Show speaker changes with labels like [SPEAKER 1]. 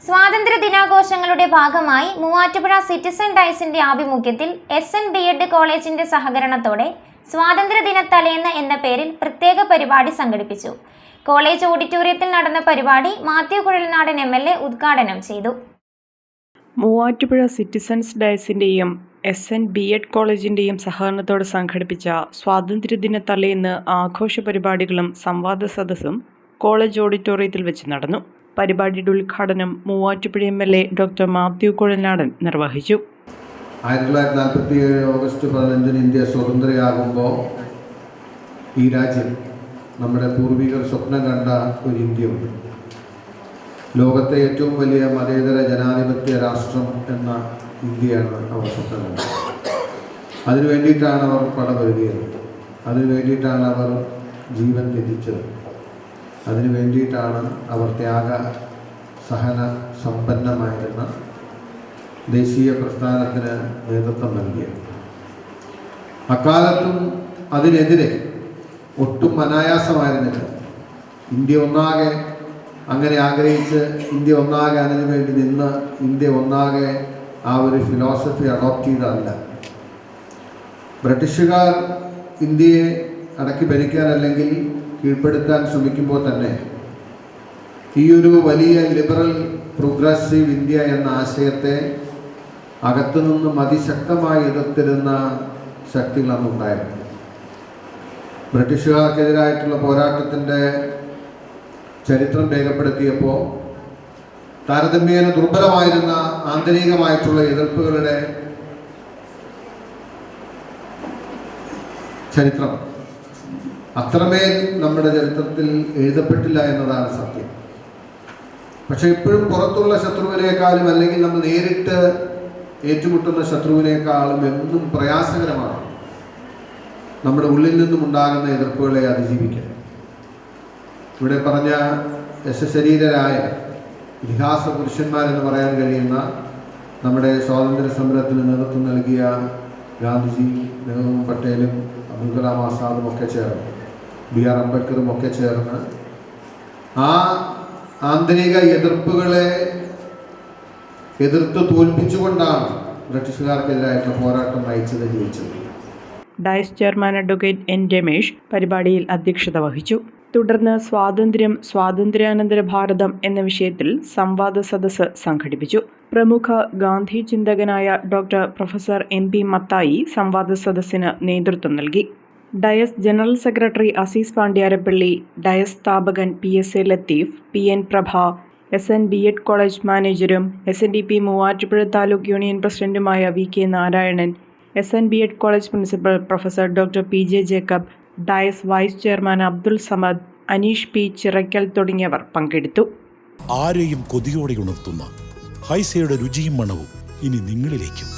[SPEAKER 1] സ്വാതന്ത്ര്യ ദിനാഘോഷങ്ങളുടെ ഭാഗമായി മൂവാറ്റുപുഴ സിറ്റിസൺ ഡയസിന്റെ ആഭിമുഖ്യത്തിൽ SN B.Ed കോളേജിന്റെ സഹകരണത്തോടെ സ്വാതന്ത്ര്യ ദിനത്തലേന്ന് എന്ന പേരിൽ പ്രത്യേക പരിപാടി സംഘടിപ്പിച്ചു. കോളേജ് ഓഡിറ്റോറിയത്തിൽ നടന്ന പരിപാടി മാത്യു കുഴൽനാടൻ MLA ഉദ്ഘാടനം ചെയ്തു.
[SPEAKER 2] മൂവാറ്റുപുഴ സിറ്റിസൺസ് ഡയസിന്റെയും SN B.Ed കോളേജിന്റെയും സഹകരണത്തോടെ സംഘടിപ്പിച്ച സ്വാതന്ത്ര്യദിന തലേന്ന് ആഘോഷ പരിപാടികളും സംവാദ സദസ്സും കോളേജ് ഓഡിറ്റോറിയത്തിൽ വെച്ച് നടന്നു. പരിപാടിയുടെ ഉദ്ഘാടനം മൂവാറ്റുപുഴ MLA ഡോക്ടർ മാത്യു കുഴൽനാടൻ നിർവഹിച്ചു.
[SPEAKER 3] 1947 ഓഗസ്റ്റ് 15 ഇന്ത്യ സ്വതന്ത്രയാകുമ്പോൾ ഈ രാജ്യം നമ്മുടെ പൂർവികർ സ്വപ്നം കണ്ട ഒരു ഇന്ത്യയുണ്ട്. ലോകത്തെ ഏറ്റവും വലിയ മതേതര ജനാധിപത്യ രാഷ്ട്രം എന്ന ഇന്ത്യയാണ് അവർ സ്വപ്നം കണ്ടത്. അതിനു വേണ്ടിയിട്ടാണ് അവർ പടപൊരുതിയത്, അതിനു വേണ്ടിയിട്ടാണ് അവർ ജീവൻ ത്യജിച്ചത്, അതിനു വേണ്ടിയിട്ടാണ് അവർ ത്യാഗ സഹന സമ്പന്നമായിരുന്ന ദേശീയ പ്രസ്ഥാനത്തിന് നേതൃത്വം നൽകിയത്. അക്കാലത്തും അതിനെതിരെ ഒട്ടും അനായാസമായിരുന്നില്ല. ഇന്ത്യ ഒന്നാകെ അങ്ങനെ ആഗ്രഹിച്ച്, ഇന്ത്യ ഒന്നാകെ അതിനു വേണ്ടി നിന്ന്, ഇന്ത്യ ഒന്നാകെ ആ ഒരു ഫിലോസഫി അഡോപ്റ്റ് ചെയ്തതല്ല. ബ്രിട്ടീഷുകാർ ഇന്ത്യയെ അടക്കി ഭരിക്കാൻ അല്ലെങ്കിൽ കീഴ്പ്പെടുത്താൻ ശ്രമിക്കുമ്പോൾ തന്നെ ഈ ഒരു വലിയ ലിബറൽ പ്രോഗ്രസീവ് ഇന്ത്യ എന്ന ആശയത്തെ അകത്തുനിന്നും അതിശക്തമായി എതിർത്തിരുന്ന ശക്തികൾ അന്നുണ്ടായിരുന്നു. ബ്രിട്ടീഷുകാർക്കെതിരായിട്ടുള്ള പോരാട്ടത്തിൻ്റെ ചരിത്രം രേഖപ്പെടുത്തിയപ്പോൾ താരതമ്യേന ദുർബലമായിരുന്ന ആന്തരികമായിട്ടുള്ള എതിർപ്പുകളുടെ ചരിത്രം അത്രമേൽ നമ്മുടെ ചരിത്രത്തിൽ എഴുതപ്പെട്ടില്ല എന്നതാണ് സത്യം. പക്ഷെ ഇപ്പോഴും പുറത്തുള്ള ശത്രുവിനേക്കാളും അല്ലെങ്കിൽ നമ്മൾ നേരിട്ട് ഏറ്റുമുട്ടുന്ന ശത്രുവിനേക്കാളും എന്നും പ്രയാസകരമാണ് നമ്മുടെ ഉള്ളിൽ നിന്നും ഉണ്ടാകുന്ന എതിർപ്പുകളെ അതിജീവിക്കാൻ. ഇവിടെ പറഞ്ഞ യശശരീരരായ ഇതിഹാസ പുരുഷന്മാരെന്ന് പറയാൻ കഴിയുന്ന നമ്മുടെ സ്വാതന്ത്ര്യ സമരത്തിന് നേതൃത്വം നൽകിയ ഗാന്ധിജി, നെഹ്റു, പട്ടേലും അബ്ദുൽ കലാം ആസാദും ഒക്കെ ചേർന്ന്, BR അംബേദ്കറും ഒക്കെ ചേർന്ന് ആ ആന്തരിക എതിർപ്പുകളെ എതിർത്ത് തോൽപ്പിച്ചുകൊണ്ടാണ് ബ്രിട്ടീഷുകാർക്കെതിരായിട്ടുള്ള പോരാട്ടം നയിച്ചത്, ജയിച്ചത്.
[SPEAKER 2] ഡയസ് ചെയർമാൻ അഡ്വക്കേറ്റ് N. രമേശ് പരിപാടിയിൽ അധ്യക്ഷത വഹിച്ചു. തുടർന്ന് സ്വാതന്ത്ര്യം, സ്വാതന്ത്ര്യാനന്തര ഭാരതം എന്ന വിഷയത്തിൽ സംവാദ സദസ്സ് സംഘടിപ്പിച്ചു. പ്രമുഖ ഗാന്ധി ചിന്തകനായ ഡോക്ടർ പ്രൊഫസർ MP മത്തായി സംവാദ സദസ്സിന് നേതൃത്വം നൽകി. ഡയസ് ജനറൽ സെക്രട്ടറി അസീസ് പാണ്ഡ്യാരപ്പള്ളി, ഡയസ് സ്ഥാപകൻ PSA Latheef, PN Prabha, SN B.Ed college മാനേജരും SNDP മൂവാറ്റുപുഴ താലൂക്ക് യൂണിയൻ പ്രസിഡന്റുമായ VK Narayanan, SN B.Ed college principal professor doctor PJ Jacob, ഡയസ് vice chairman Abdul Samad, Aneesh P. Chirakkal തുടങ്ങിയവർ പങ്കെടുത്തു.
[SPEAKER 4] ആരെയും കൊതിയോടെ ഉണർത്തുന്ന ഹൈസയുടെ രുചിയും മണവും ഇനി നിങ്ങളിലേക്കും.